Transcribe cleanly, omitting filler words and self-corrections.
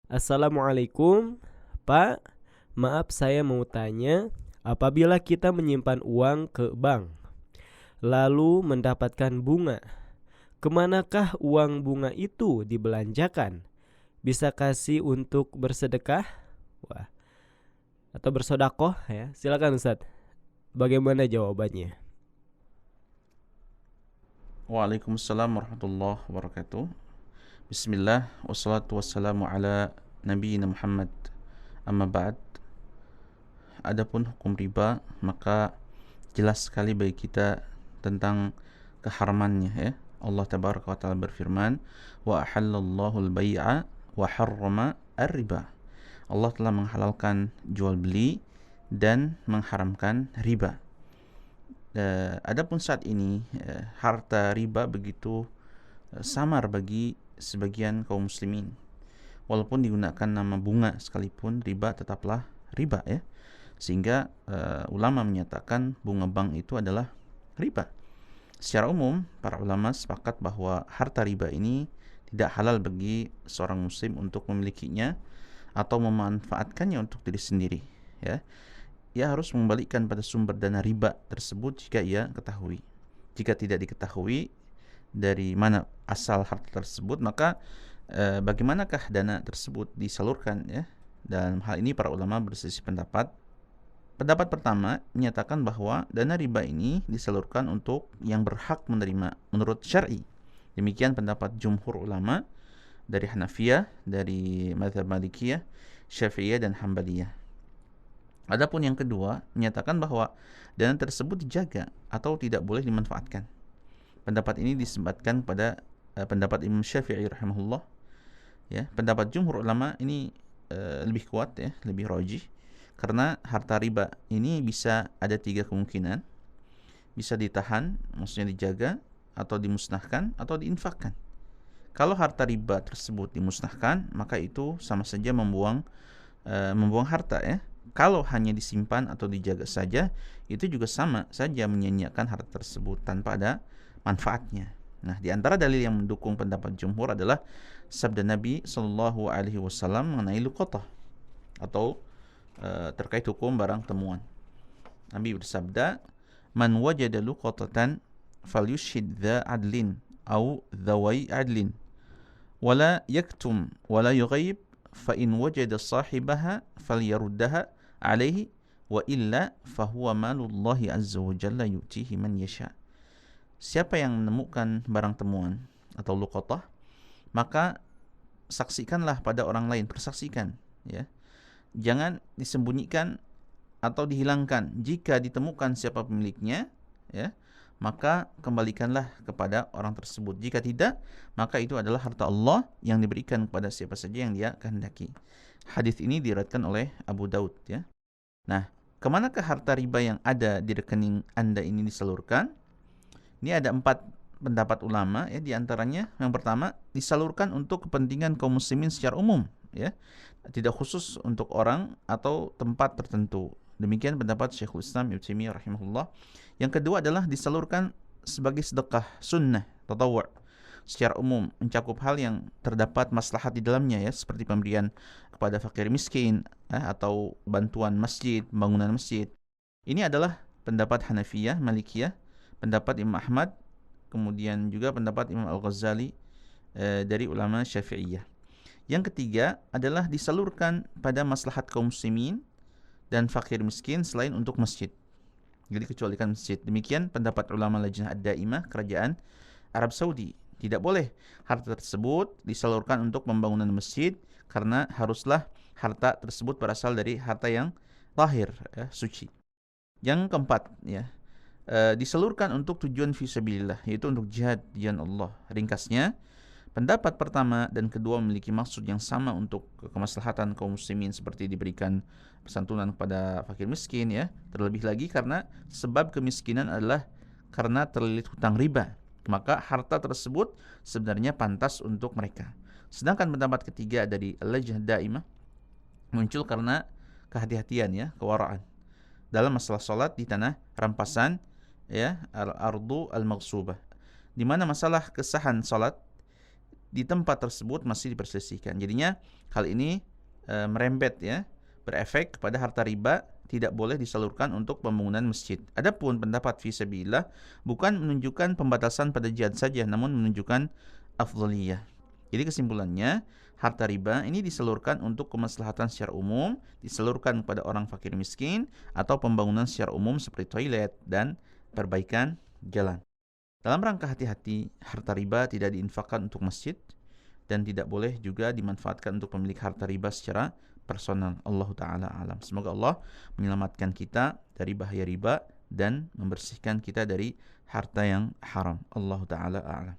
Assalamualaikum, Pak. Maaf saya mau tanya, apabila kita menyimpan uang ke bank, lalu mendapatkan bunga, kemanakah uang bunga itu dibelanjakan? Bisa kasih untuk bersedekah? Wah, atau bersodakoh ya? Silakan Ustadz. Bagaimana jawabannya? Waalaikumsalam warahmatullahi wabarakatuh. Bismillah wassalatu wassalamu ala nabiyina Muhammad. Amma ba'd. Adapun hukum riba, maka jelas sekali bagi kita tentang keharamannya ya. Allah tabaraka wa taala berfirman, "Wa ahallallahu al-bai'a wa harrama ar-riba." Allah telah menghalalkan jual beli dan mengharamkan riba. Adapun saat ini harta riba begitu samar bagi sebagian kaum muslimin. Walaupun digunakan nama bunga sekalipun, riba tetaplah riba ya. Sehingga ulama menyatakan bunga bank itu adalah riba. Secara umum, para ulama sepakat bahwa harta riba ini tidak halal bagi seorang muslim untuk memilikinya atau memanfaatkannya untuk diri sendiri ya. Ia harus mengembalikan pada sumber dana riba tersebut jika ia ketahui. Jika tidak diketahui dari mana asal harta tersebut, maka bagaimanakah dana tersebut disalurkan ya? Dalam hal ini para ulama berselisih pendapat. Pendapat pertama menyatakan bahwa dana riba ini disalurkan untuk yang berhak menerima menurut syar'i. Demikian pendapat jumhur ulama dari Hanafiyah, dari mazhab Malikiyah, Syafi'iyah dan Hambaliyah. Adapun yang kedua menyatakan bahwa dana tersebut dijaga atau tidak boleh dimanfaatkan. Pendapat ini disebatkan pada pendapat Imam Syafi'i rahimahullah ya. Pendapat jumhur ulama ini lebih kuat ya, lebih rajih karena harta riba ini bisa ada tiga kemungkinan. Bisa ditahan, maksudnya dijaga, atau dimusnahkan, atau diinfakkan. Kalau harta riba tersebut dimusnahkan, maka itu sama saja membuang harta ya. Kalau hanya disimpan atau dijaga saja, itu juga sama saja menyia-nyiakan harta tersebut tanpa ada manfaatnya. Nah, di antara dalil yang mendukung pendapat jumhur adalah sabda Nabi Shallallahu Alaihi Wasallam mengenai luqatah atau terkait hukum barang temuan. Nabi bersabda, "Man wajada luqatatan falyushhid dha adlin au dhawai adlin, wala yaktum wala yughaib, fa in wajada sahibaha falyaruddaha alaihi wa illa fahuwa malullahi azza wa jalla yu'tihi man yasha." Siapa yang menemukan barang temuan atau luqatah, maka saksikanlah pada orang lain, persaksikan ya. Jangan disembunyikan atau dihilangkan. Jika ditemukan siapa pemiliknya ya, maka kembalikanlah kepada orang tersebut. Jika tidak, maka itu adalah harta Allah yang diberikan kepada siapa saja yang dia kehendaki. Hadis ini diriwayatkan oleh Abu Daud ya. Nah, kemanakah harta riba yang ada di rekening Anda ini disalurkan? Ini ada 4 pendapat ulama ya, di antaranya yang pertama disalurkan untuk kepentingan kaum muslimin secara umum ya. Tidak khusus untuk orang atau tempat tertentu. Demikian pendapat Syekhul Islam Ibnu Taimiyah rahimahullah. Yang kedua adalah disalurkan sebagai sedekah sunnah, tatawwu' secara umum, mencakup hal yang terdapat maslahat di dalamnya ya, seperti pemberian kepada fakir miskin atau bantuan masjid, bangunan masjid. Ini adalah pendapat Hanafiyah, Malikiyah, pendapat Imam Ahmad, kemudian juga pendapat Imam Al-Ghazali dari ulama Syafi'iyah. Yang ketiga adalah disalurkan pada maslahat kaum muslimin dan fakir miskin selain untuk masjid. Jadi kecualikan masjid. Demikian pendapat ulama Lajnah Ad-Daimah Kerajaan Arab Saudi. Tidak boleh harta tersebut disalurkan untuk pembangunan masjid karena haruslah harta tersebut berasal dari harta yang lahir ya, suci. Yang keempat ya, disalurkan untuk tujuan fisabilillah, yaitu untuk jihad di jalan Allah. Ringkasnya, pendapat pertama dan kedua memiliki maksud yang sama untuk kemaslahatan kaum muslimin, seperti diberikan santunan kepada fakir miskin ya. Terlebih lagi karena sebab kemiskinan adalah karena terlilit hutang riba, maka harta tersebut sebenarnya pantas untuk mereka. Sedangkan pendapat ketiga dari Al-Lajnah Daimah muncul karena kehati-hatian ya, kewaraan dalam masalah salat di tanah rampasan ya, al-ardu al-maghsubah, di mana masalah kesahan salat di tempat tersebut masih diperselisihkan. Jadinya hal ini merembet ya, berefek kepada harta riba tidak boleh disalurkan untuk pembangunan masjid. Adapun pendapat fisabilillah bukan menunjukkan pembatasan pada jihad saja, namun menunjukkan afdhaliyah. Jadi kesimpulannya, harta riba ini disalurkan untuk kemaslahatan secara umum, disalurkan kepada orang fakir miskin, atau pembangunan secara umum seperti toilet dan perbaikan jalan. Dalam rangka hati-hati, harta riba tidak diinfakkan untuk masjid dan tidak boleh juga dimanfaatkan untuk pemilik harta riba secara personal. Allah Ta'ala alam. Semoga Allah menyelamatkan kita dari bahaya riba dan membersihkan kita dari harta yang haram. Allah Ta'ala alam.